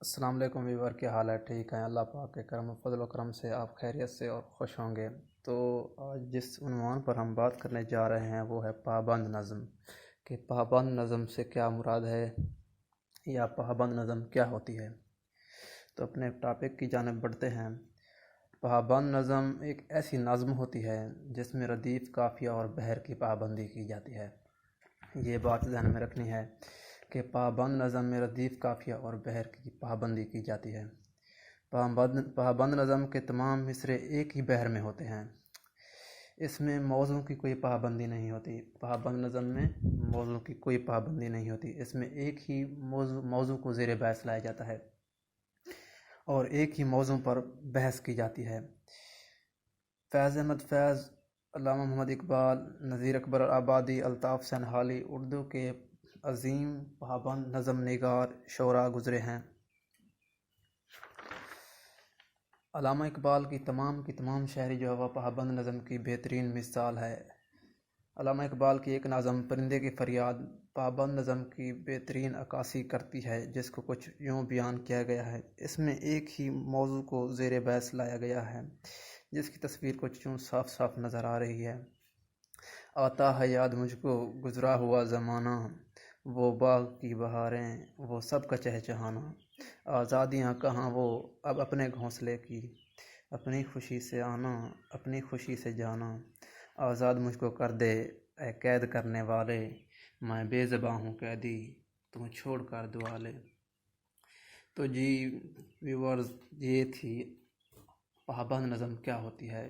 السلام علیکم ویور، کیا حال ہے؟ ٹھیک ہیں؟ اللہ پاک کے کرم و فضل و کرم سے آپ خیریت سے اور خوش ہوں گے۔ تو آج جس عنوان پر ہم بات کرنے جا رہے ہیں وہ ہے پابند نظم، کہ پابند نظم سے کیا مراد ہے یا پابند نظم کیا ہوتی ہے۔ تو اپنے ٹاپک کی جانب بڑھتے ہیں۔ پابند نظم ایک ایسی نظم ہوتی ہے جس میں ردیف، قافیہ اور بحر کی پابندی کی جاتی ہے۔ یہ بات ذہن میں رکھنی ہے کہ پابند نظم میں ردیف، قافیہ اور بحر کی پابندی کی جاتی ہے۔ پابند نظم کے تمام مصرے ایک ہی بحر میں ہوتے ہیں، اس میں موضوع کی کوئی پابندی نہیں ہوتی۔ پابند نظم میں موضوع کی کوئی پابندی نہیں ہوتی، اس میں ایک ہی موضوع کو زیر بحث لایا جاتا ہے اور ایک ہی موضوع پر بحث کی جاتی ہے۔ فیض احمد فیض، علامہ محمد اقبال، نذیر اکبر آبادی، الطاف سنہالی اردو کے عظیم پابند نظم نگار شعراء گزرے ہیں۔ علامہ اقبال کی تمام شاعری جو ہے وہ پابند نظم کی بہترین مثال ہے۔ علامہ اقبال کی ایک نظم پرندے کی فریاد پابند نظم کی بہترین عکاسی کرتی ہے، جس کو کچھ یوں بیان کیا گیا ہے۔ اس میں ایک ہی موضوع کو زیر بحث لایا گیا ہے، جس کی تصویر کچھ یوں صاف صاف نظر آ رہی ہے۔ آتا ہے یاد مجھ کو گزرا ہوا زمانہ، وہ باغ کی بہاریں، وہ سب کا چہچہانا۔ آزادیاں کہاں وہ اب اپنے گھونسلے کی، اپنی خوشی سے آنا، اپنی خوشی سے جانا۔ آزاد مجھ کو کر دے اے قید کرنے والے، میں بے زباں ہوں قیدی، تم چھوڑ کر دعا لے۔ تو جی ویورز، یہ تھی پابند نظم کیا ہوتی ہے۔